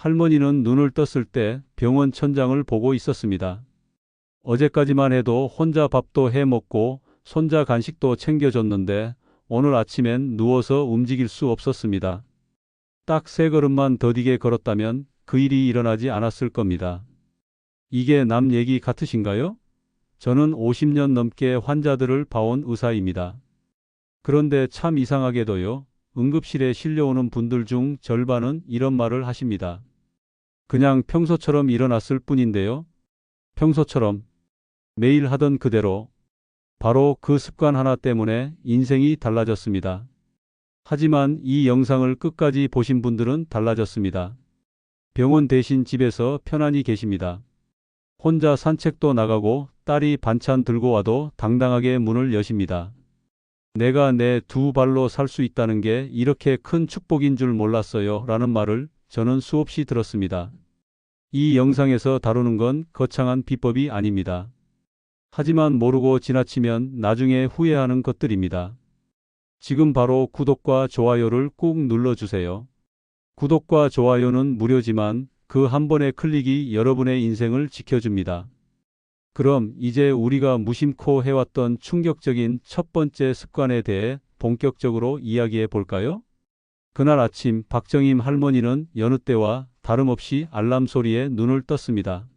할머니는 눈을 떴을 때 병원 천장을 보고 있었습니다. 어제까지만 해도 혼자 밥도 해 먹고 손자 간식도 챙겨줬는데 오늘 아침엔 누워서 움직일 수 없었습니다. 딱 3걸음만 더디게 걸었다면 그 일이 일어나지 않았을 겁니다. 이게 남 얘기 같으신가요? 저는 50년 넘게 환자들을 봐온 의사입니다. 그런데 참 이상하게도요, 응급실에 실려오는 분들 중 절반은 이런 말을 하십니다. 그냥 평소처럼 일어났을 뿐인데요. 평소처럼 매일 하던 그대로 바로 그 습관 하나 때문에 인생이 달라졌습니다. 하지만 이 영상을 끝까지 보신 분들은 달라졌습니다. 병원 대신 집에서 편안히 계십니다. 혼자 산책도 나가고 딸이 반찬 들고 와도 당당하게 문을 여십니다. 내가 내 2발로 살 수 있다는 게 이렇게 큰 축복인 줄 몰랐어요. 라는 말을 저는 수없이 들었습니다. 이 영상에서 다루는 건 거창한 비법이 아닙니다. 하지만 모르고 지나치면 나중에 후회하는 것들입니다. 지금 바로 구독과 좋아요를 꾹 눌러주세요. 구독과 좋아요는 무료지만 그 한 번의 클릭이 여러분의 인생을 지켜줍니다. 그럼 이제 우리가 무심코 해왔던 충격적인 첫 번째 습관에 대해 본격적으로 이야기해 볼까요? 그날 아침 박정임 할머니는 여느 때와 다름없이 알람 소리에 눈을 떴습니다.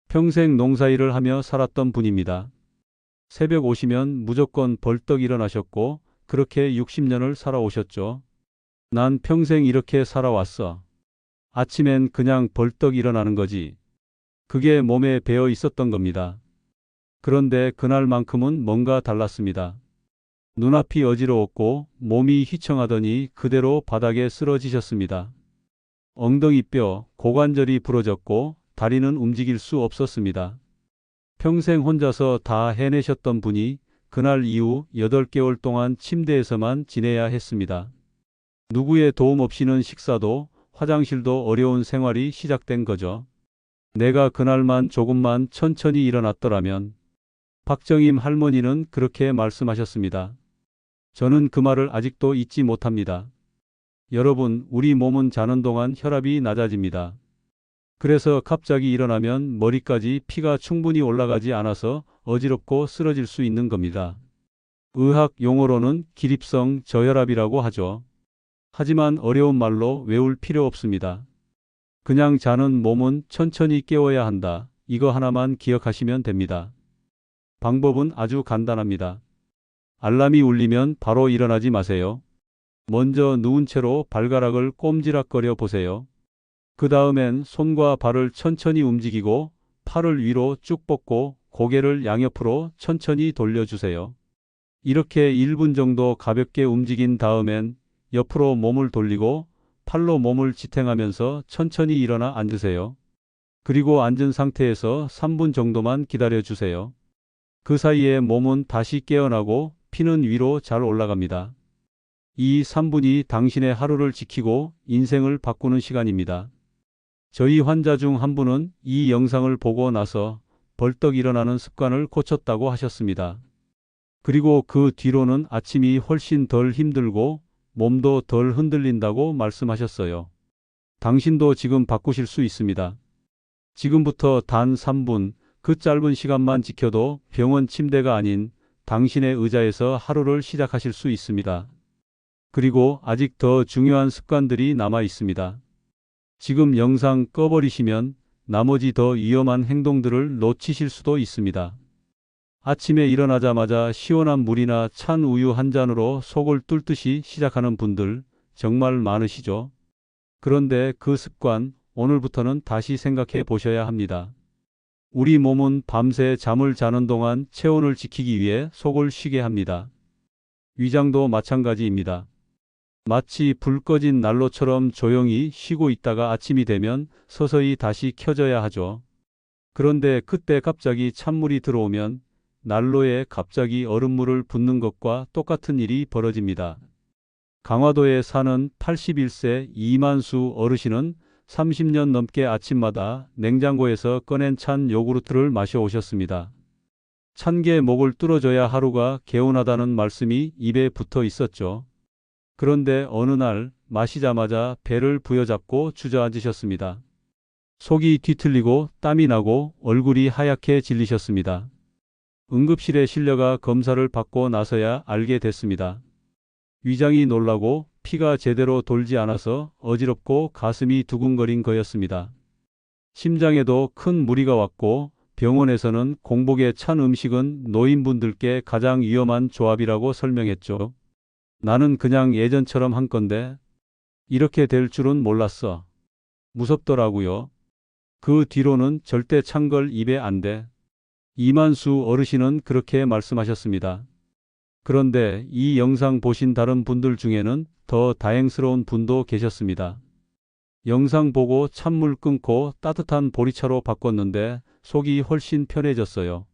평생 농사일을 하며 살았던 분입니다. 새벽 오시면 무조건 벌떡 일어나셨고 그렇게 60년을 살아오셨죠. 난 평생 이렇게 살아왔어. 아침엔 그냥 벌떡 일어나는 거지. 그게 몸에 배어 있었던 겁니다. 그런데 그날만큼은 뭔가 달랐습니다. 눈앞이 어지러웠고 몸이 휘청하더니 그대로 바닥에 쓰러지셨습니다. 엉덩이뼈, 고관절이 부러졌고 다리는 움직일 수 없었습니다. 평생 혼자서 다 해내셨던 분이 그날 이후 8개월 동안 침대에서만 지내야 했습니다. 누구의 도움 없이는 식사도 화장실도 어려운 생활이 시작된 거죠. 내가 그날만 조금만 천천히 일어났더라면. 박정임 할머니는 그렇게 말씀하셨습니다. 저는 그 말을 아직도 잊지 못합니다. 여러분, 우리 몸은 자는 동안 혈압이 낮아집니다. 그래서 갑자기 일어나면 머리까지 피가 충분히 올라가지 않아서 어지럽고 쓰러질 수 있는 겁니다. 의학 용어로는 기립성 저혈압이라고 하죠. 하지만 어려운 말로 외울 필요 없습니다. 그냥 자는 몸은 천천히 깨워야 한다. 이거 하나만 기억하시면 됩니다. 방법은 아주 간단합니다. 알람이 울리면 바로 일어나지 마세요. 먼저 누운 채로 발가락을 꼼지락거려 보세요. 그 다음엔 손과 발을 천천히 움직이고 팔을 위로 쭉 뻗고 고개를 양옆으로 천천히 돌려주세요. 이렇게 1분 정도 가볍게 움직인 다음엔 옆으로 몸을 돌리고 팔로 몸을 지탱하면서 천천히 일어나 앉으세요. 그리고 앉은 상태에서 3분 정도만 기다려 주세요. 그 사이에 몸은 다시 깨어나고 피는 위로 잘 올라갑니다. 이 3분이 당신의 하루를 지키고 인생을 바꾸는 시간입니다. 저희 환자 중 한 분은 이 영상을 보고 나서 벌떡 일어나는 습관을 고쳤다고 하셨습니다. 그리고 그 뒤로는 아침이 훨씬 덜 힘들고 몸도 덜 흔들린다고 말씀하셨어요. 당신도 지금 바꾸실 수 있습니다. 지금부터 단 3분, 그 짧은 시간만 지켜도 병원 침대가 아닌 당신의 의자에서 하루를 시작하실 수 있습니다. 그리고 아직 더 중요한 습관들이 남아 있습니다. 지금 영상 꺼버리시면 나머지 더 위험한 행동들을 놓치실 수도 있습니다. 아침에 일어나자마자 시원한 물이나 찬 우유 한 잔으로 속을 뚫듯이 시작하는 분들 정말 많으시죠? 그런데 그 습관 오늘부터는 다시 생각해 보셔야 합니다. 우리 몸은 밤새 잠을 자는 동안 체온을 지키기 위해 속을 쉬게 합니다. 위장도 마찬가지입니다. 마치 불 꺼진 난로처럼 조용히 쉬고 있다가 아침이 되면 서서히 다시 켜져야 하죠. 그런데 그때 갑자기 찬물이 들어오면 난로에 갑자기 얼음물을 붓는 것과 똑같은 일이 벌어집니다. 강화도에 사는 81세 이만수 어르신은 30년 넘게 아침마다 냉장고에서 꺼낸 찬 요구르트를 마셔오셨습니다. 찬 게 목을 뚫어줘야 하루가 개운하다는 말씀이 입에 붙어 있었죠. 그런데 어느 날 마시자마자 배를 부여잡고 주저앉으셨습니다. 속이 뒤틀리고 땀이 나고 얼굴이 하얗게 질리셨습니다. 응급실에 실려가 검사를 받고 나서야 알게 됐습니다. 위장이 놀라고 피가 제대로 돌지 않아서 어지럽고 가슴이 두근거린 거였습니다. 심장에도 큰 무리가 왔고 병원에서는 공복에 찬 음식은 노인분들께 가장 위험한 조합이라고 설명했죠. 나는 그냥 예전처럼 한 건데 이렇게 될 줄은 몰랐어. 무섭더라고요. 그 뒤로는 절대 찬 걸 입에 안 대. 이만수 어르신은 그렇게 말씀하셨습니다. 그런데 이 영상 보신 다른 분들 중에는 더 다행스러운 분도 계셨습니다. 영상 보고 찬물 끊고 따뜻한 보리차로 바꿨는데 속이 훨씬 편해졌어요.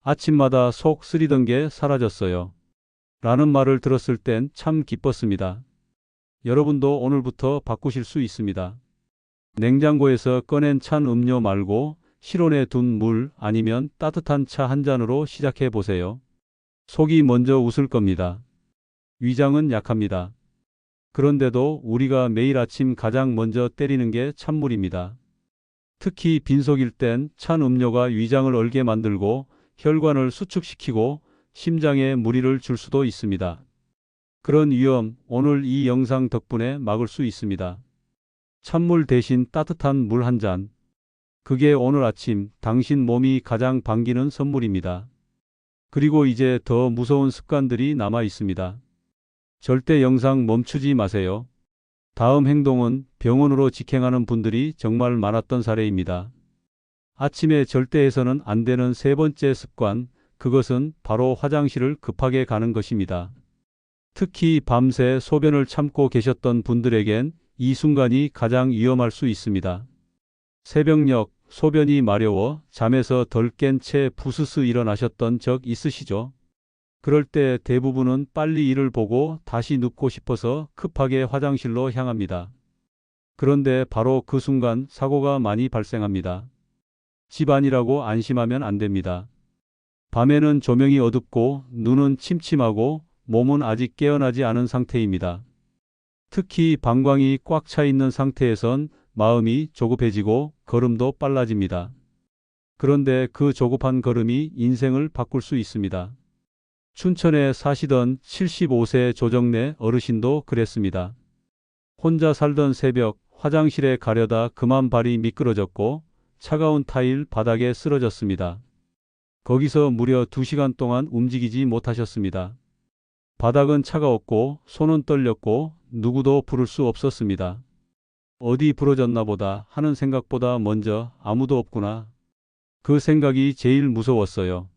아침마다 속 쓰리던 게 사라졌어요. 라는 말을 들었을 땐 참 기뻤습니다. 여러분도 오늘부터 바꾸실 수 있습니다. 냉장고에서 꺼낸 찬 음료 말고 실온에 둔 물 아니면 따뜻한 차 한 잔으로 시작해 보세요. 속이 먼저 웃을 겁니다. 위장은 약합니다. 그런데도 우리가 매일 아침 가장 먼저 때리는 게 찬물입니다. 특히 빈속일 땐 찬 음료가 위장을 얼게 만들고 혈관을 수축시키고 심장에 무리를 줄 수도 있습니다. 그런 위험 오늘 이 영상 덕분에 막을 수 있습니다. 찬물 대신 따뜻한 물 한 잔. 그게 오늘 아침 당신 몸이 가장 반기는 선물입니다. 그리고 이제 더 무서운 습관들이 남아 있습니다. 절대 영상 멈추지 마세요. 다음 행동은 병원으로 직행하는 분들이 정말 많았던 사례입니다. 아침에 절대 해서는 안 되는 세 번째 습관, 그것은 바로 화장실을 급하게 가는 것입니다. 특히 밤새 소변을 참고 계셨던 분들에겐 이 순간이 가장 위험할 수 있습니다. 새벽녘 소변이 마려워 잠에서 덜 깬 채 부스스 일어나셨던 적 있으시죠? 그럴 때 대부분은 빨리 이를 보고 다시 눕고 싶어서 급하게 화장실로 향합니다. 그런데 바로 그 순간 사고가 많이 발생합니다. 집안이라고 안심하면 안 됩니다. 밤에는 조명이 어둡고 눈은 침침하고 몸은 아직 깨어나지 않은 상태입니다. 특히 방광이 꽉 차 있는 상태에선 마음이 조급해지고 걸음도 빨라집니다. 그런데 그 조급한 걸음이 인생을 바꿀 수 있습니다. 춘천에 사시던 75세 조정래 어르신도 그랬습니다. 혼자 살던 새벽 화장실에 가려다 그만 발이 미끄러졌고 차가운 타일 바닥에 쓰러졌습니다. 거기서 무려 2시간 동안 움직이지 못하셨습니다. 바닥은 차가웠고 손은 떨렸고 누구도 부를 수 없었습니다. 어디 부러졌나 보다 하는 생각보다 먼저 아무도 없구나. 그 생각이 제일 무서웠어요.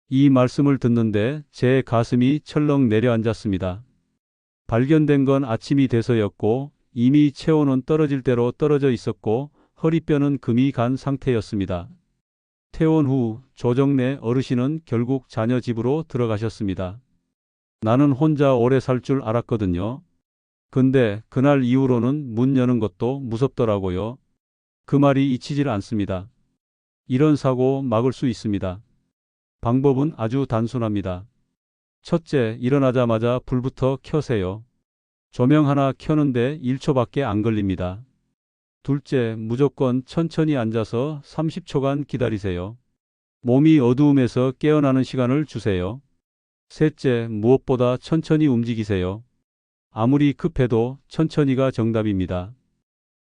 이 말씀을 듣는데 제 가슴이 철렁 내려앉았습니다. 발견된 건 아침이 돼서였고 이미 체온은 떨어질 대로 떨어져 있었고 허리뼈는 금이 간 상태였습니다. 퇴원 후 조정래 어르신은 결국 자녀 집으로 들어가셨습니다. 나는 혼자 오래 살 줄 알았거든요. 근데 그날 이후로는 문 여는 것도 무섭더라고요. 그 말이 잊히질 않습니다. 이런 사고 막을 수 있습니다. 방법은 아주 단순합니다. 첫째, 일어나자마자 불부터 켜세요. 조명 하나 켜는데 1초밖에 안 걸립니다. 둘째, 무조건 천천히 앉아서 30초간 기다리세요. 몸이 어두움에서 깨어나는 시간을 주세요. 셋째, 무엇보다 천천히 움직이세요. 아무리 급해도 천천히가 정답입니다.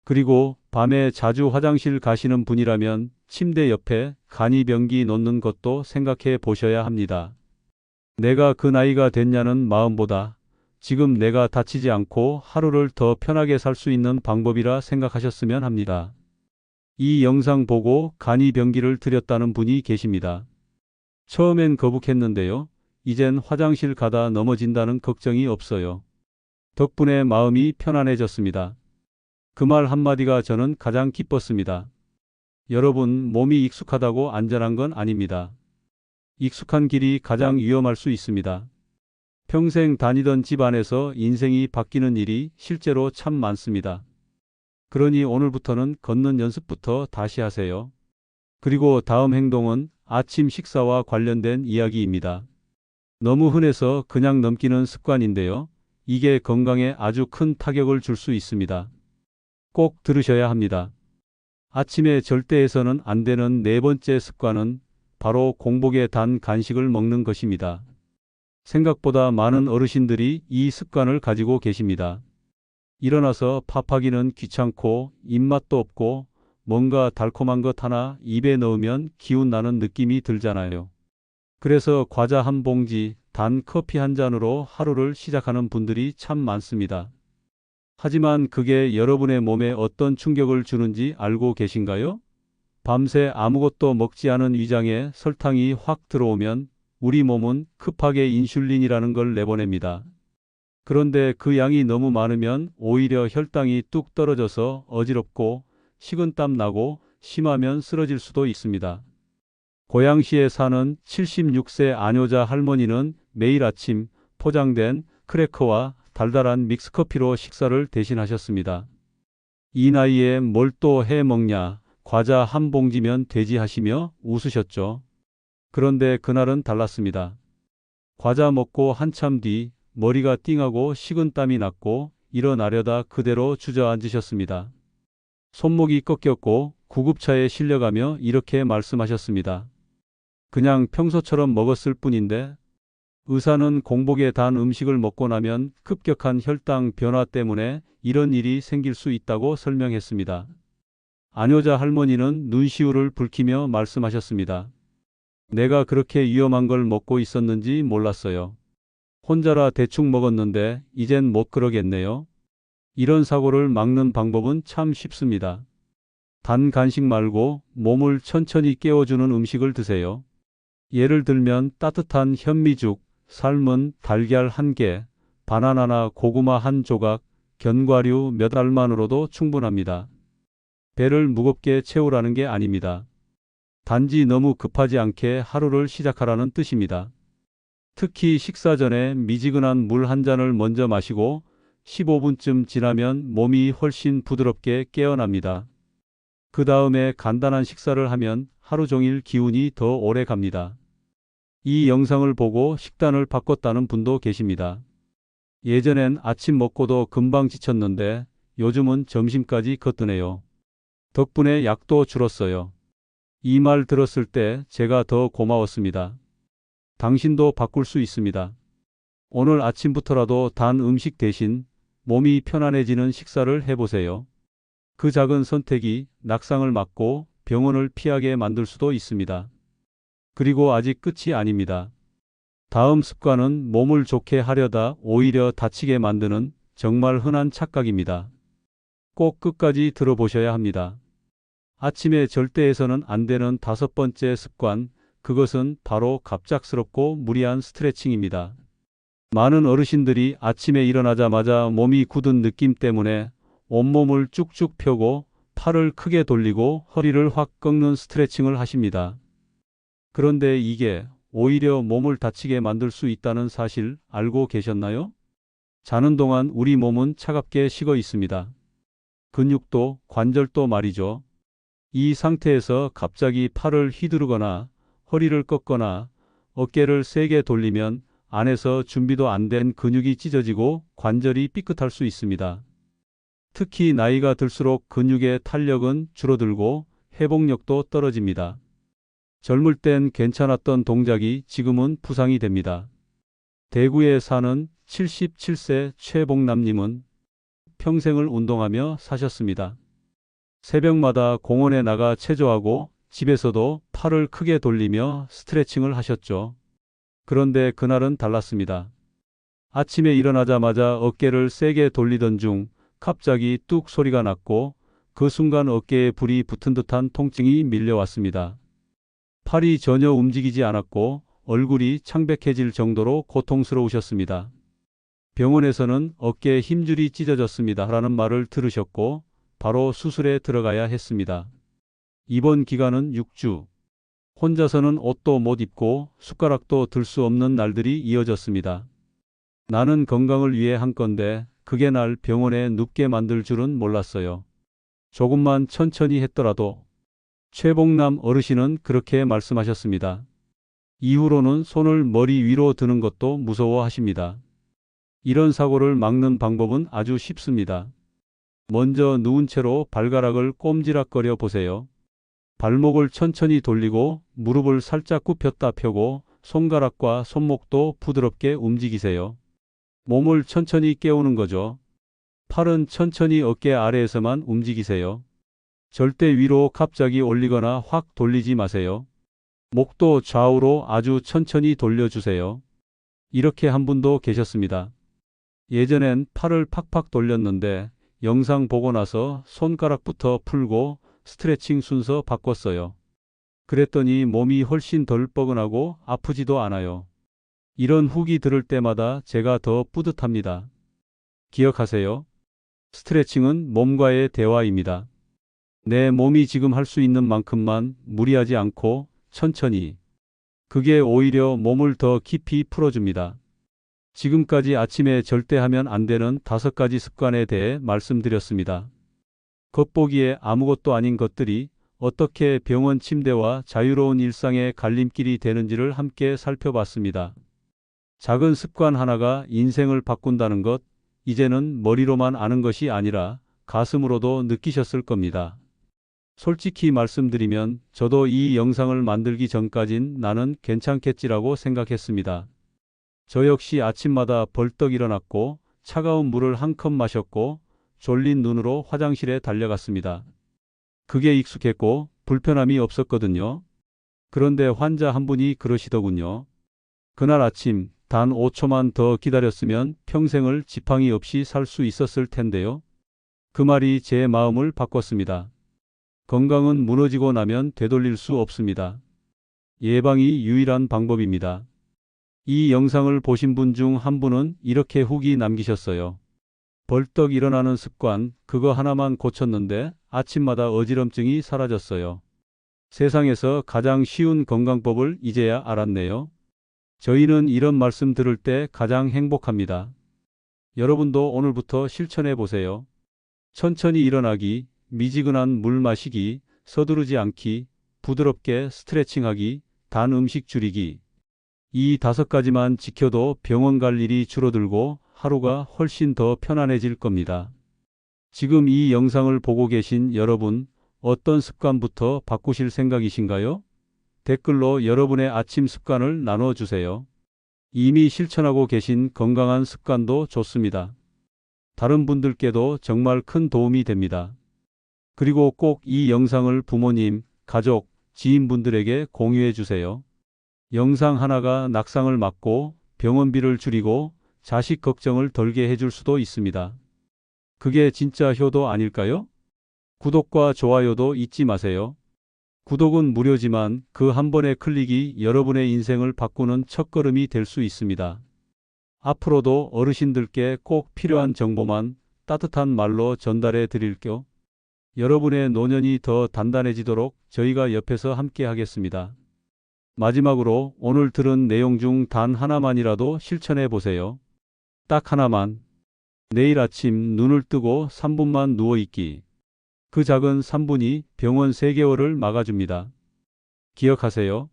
그리고 밤에 자주 화장실 가시는 분이라면 침대 옆에 간이병기 놓는 것도 생각해 보셔야 합니다. 내가 그 나이가 됐냐는 마음보다 지금 내가 다치지 않고 하루를 더 편하게 살 수 있는 방법이라 생각하셨으면 합니다. 이 영상 보고 간이병기를 드렸다는 분이 계십니다. 처음엔 거북했는데요. 이젠 화장실 가다 넘어진다는 걱정이 없어요. 덕분에 마음이 편안해졌습니다. 그 말 한마디가 저는 가장 기뻤습니다. 여러분, 몸이 익숙하다고 안전한 건 아닙니다. 익숙한 길이 가장 위험할 수 있습니다. 평생 다니던 집안에서 인생이 바뀌는 일이 실제로 참 많습니다. 그러니 오늘부터는 걷는 연습부터 다시 하세요. 그리고 다음 행동은 아침 식사와 관련된 이야기입니다. 너무 흔해서 그냥 넘기는 습관인데요. 이게 건강에 아주 큰 타격을 줄 수 있습니다. 꼭 들으셔야 합니다. 아침에 절대 해서는 안 되는 네 번째 습관은 바로 공복에 단 간식을 먹는 것입니다. 생각보다 많은 어르신들이 이 습관을 가지고 계십니다. 일어나서 밥하기는 귀찮고 입맛도 없고 뭔가 달콤한 것 하나 입에 넣으면 기운 나는 느낌이 들잖아요. 그래서 과자 한 봉지, 단 커피 한 잔으로 하루를 시작하는 분들이 참 많습니다. 하지만 그게 여러분의 몸에 어떤 충격을 주는지 알고 계신가요? 밤새 아무것도 먹지 않은 위장에 설탕이 확 들어오면 우리 몸은 급하게 인슐린이라는 걸 내보냅니다. 그런데 그 양이 너무 많으면 오히려 혈당이 뚝 떨어져서 어지럽고 식은땀 나고 심하면 쓰러질 수도 있습니다. 고양시에 사는 76세 안효자 할머니는 매일 아침 포장된 크래커와 달달한 믹스커피로 식사를 대신하셨습니다. 이 나이에 뭘 또 해 먹냐, 과자 한 봉지면 되지 하시며 웃으셨죠. 그런데 그날은 달랐습니다. 과자 먹고 한참 뒤 머리가 띵하고 식은땀이 났고 일어나려다 그대로 주저앉으셨습니다. 손목이 꺾였고 구급차에 실려가며 이렇게 말씀하셨습니다. 그냥 평소처럼 먹었을 뿐인데. 의사는 공복에 단 음식을 먹고 나면 급격한 혈당 변화 때문에 이런 일이 생길 수 있다고 설명했습니다. 안효자 할머니는 눈시울을 붉히며 말씀하셨습니다. 내가 그렇게 위험한 걸 먹고 있었는지 몰랐어요. 혼자라 대충 먹었는데 이젠 못 그러겠네요. 이런 사고를 막는 방법은 참 쉽습니다. 단 간식 말고 몸을 천천히 깨워주는 음식을 드세요. 예를 들면 따뜻한 현미죽, 삶은 달걀 한 개, 바나나나 고구마 한 조각, 견과류 몇 알만으로도 충분합니다. 배를 무겁게 채우라는 게 아닙니다. 단지 너무 급하지 않게 하루를 시작하라는 뜻입니다. 특히 식사 전에 미지근한 물 한 잔을 먼저 마시고 15분쯤 지나면 몸이 훨씬 부드럽게 깨어납니다. 그 다음에 간단한 식사를 하면 하루 종일 기운이 더 오래 갑니다. 이 영상을 보고 식단을 바꿨다는 분도 계십니다. 예전엔 아침 먹고도 금방 지쳤는데 요즘은 점심까지 거뜬해요. 덕분에 약도 줄었어요. 이 말 들었을 때 제가 더 고마웠습니다. 당신도 바꿀 수 있습니다. 오늘 아침부터라도 단 음식 대신 몸이 편안해지는 식사를 해보세요. 그 작은 선택이 낙상을 막고 병원을 피하게 만들 수도 있습니다. 그리고 아직 끝이 아닙니다. 다음 습관은 몸을 좋게 하려다 오히려 다치게 만드는 정말 흔한 착각입니다. 꼭 끝까지 들어보셔야 합니다. 아침에 절대 해서는 안 되는 다섯 번째 습관, 그것은 바로 갑작스럽고 무리한 스트레칭입니다. 많은 어르신들이 아침에 일어나자마자 몸이 굳은 느낌 때문에 온몸을 쭉쭉 펴고 팔을 크게 돌리고 허리를 확 꺾는 스트레칭을 하십니다. 그런데 이게 오히려 몸을 다치게 만들 수 있다는 사실 알고 계셨나요? 자는 동안 우리 몸은 차갑게 식어 있습니다. 근육도 관절도 말이죠. 이 상태에서 갑자기 팔을 휘두르거나 허리를 꺾거나 어깨를 세게 돌리면 안에서 준비도 안 된 근육이 찢어지고 관절이 삐끗할 수 있습니다. 특히 나이가 들수록 근육의 탄력은 줄어들고 회복력도 떨어집니다. 젊을 땐 괜찮았던 동작이 지금은 부상이 됩니다. 대구에 사는 77세 최봉남님은 평생을 운동하며 사셨습니다. 새벽마다 공원에 나가 체조하고 집에서도 팔을 크게 돌리며 스트레칭을 하셨죠. 그런데 그날은 달랐습니다. 아침에 일어나자마자 어깨를 세게 돌리던 중 갑자기 뚝 소리가 났고 그 순간 어깨에 불이 붙은 듯한 통증이 밀려왔습니다. 팔이 전혀 움직이지 않았고 얼굴이 창백해질 정도로 고통스러우셨습니다. 병원에서는 어깨에 힘줄이 찢어졌습니다 라는 말을 들으셨고 바로 수술에 들어가야 했습니다. 입원 기간은 6주. 혼자서는 옷도 못 입고 숟가락도 들 수 없는 날들이 이어졌습니다. 나는 건강을 위해 한 건데 그게 날 병원에 눕게 만들 줄은 몰랐어요. 조금만 천천히 했더라도. 최봉남 어르신은 그렇게 말씀하셨습니다. 이후로는 손을 머리 위로 드는 것도 무서워하십니다. 이런 사고를 막는 방법은 아주 쉽습니다. 먼저 누운 채로 발가락을 꼼지락거려 보세요. 발목을 천천히 돌리고 무릎을 살짝 굽혔다 펴고 손가락과 손목도 부드럽게 움직이세요. 몸을 천천히 깨우는 거죠. 팔은 천천히 어깨 아래에서만 움직이세요. 절대 위로 갑자기 올리거나 확 돌리지 마세요. 목도 좌우로 아주 천천히 돌려주세요. 이렇게 한 분도 계셨습니다. 예전엔 팔을 팍팍 돌렸는데 영상 보고 나서 손가락부터 풀고 스트레칭 순서 바꿨어요. 그랬더니 몸이 훨씬 덜 뻐근하고 아프지도 않아요. 이런 후기 들을 때마다 제가 더 뿌듯합니다. 기억하세요. 스트레칭은 몸과의 대화입니다. 내 몸이 지금 할 수 있는 만큼만 무리하지 않고 천천히. 그게 오히려 몸을 더 깊이 풀어줍니다. 지금까지 아침에 절대 하면 안 되는 5가지 습관에 대해 말씀드렸습니다. 겉보기에 아무것도 아닌 것들이 어떻게 병원 침대와 자유로운 일상의 갈림길이 되는지를 함께 살펴봤습니다. 작은 습관 하나가 인생을 바꾼다는 것, 이제는 머리로만 아는 것이 아니라 가슴으로도 느끼셨을 겁니다. 솔직히 말씀드리면 저도 이 영상을 만들기 전까진 나는 괜찮겠지라고 생각했습니다. 저 역시 아침마다 벌떡 일어났고 차가운 물을 한 컵 마셨고 졸린 눈으로 화장실에 달려갔습니다. 그게 익숙했고 불편함이 없었거든요. 그런데 환자 한 분이 그러시더군요. 그날 아침 단 5초만 더 기다렸으면 평생을 지팡이 없이 살 수 있었을 텐데요. 그 말이 제 마음을 바꿨습니다. 건강은 무너지고 나면 되돌릴 수 없습니다. 예방이 유일한 방법입니다. 이 영상을 보신 분 중 한 분은 이렇게 후기 남기셨어요. 벌떡 일어나는 습관, 그거 하나만 고쳤는데 아침마다 어지럼증이 사라졌어요. 세상에서 가장 쉬운 건강법을 이제야 알았네요. 저희는 이런 말씀 들을 때 가장 행복합니다. 여러분도 오늘부터 실천해 보세요. 천천히 일어나기, 미지근한 물 마시기, 서두르지 않기, 부드럽게 스트레칭하기, 단 음식 줄이기. 이 5가지만 지켜도 병원 갈 일이 줄어들고 하루가 훨씬 더 편안해질 겁니다. 지금 이 영상을 보고 계신 여러분, 어떤 습관부터 바꾸실 생각이신가요? 댓글로 여러분의 아침 습관을 나눠주세요. 이미 실천하고 계신 건강한 습관도 좋습니다. 다른 분들께도 정말 큰 도움이 됩니다. 그리고 꼭 이 영상을 부모님, 가족, 지인분들에게 공유해 주세요. 영상 하나가 낙상을 막고 병원비를 줄이고 자식 걱정을 덜게 해줄 수도 있습니다. 그게 진짜 효도 아닐까요? 구독과 좋아요도 잊지 마세요. 구독은 무료지만 그 한 번의 클릭이 여러분의 인생을 바꾸는 첫걸음이 될 수 있습니다. 앞으로도 어르신들께 꼭 필요한 정보만 따뜻한 말로 전달해 드릴게요. 여러분의 노년이 더 단단해지도록 저희가 옆에서 함께 하겠습니다. 마지막으로 오늘 들은 내용 중 단 하나만이라도 실천해 보세요. 딱 하나만. 내일 아침 눈을 뜨고 3분만 누워있기. 그 작은 3분이 병원 3개월을 막아줍니다. 기억하세요.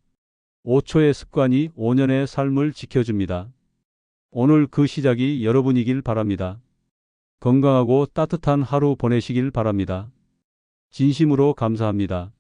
5초의 습관이 5년의 삶을 지켜줍니다. 오늘 그 시작이 여러분이길 바랍니다. 건강하고 따뜻한 하루 보내시길 바랍니다. 진심으로 감사합니다.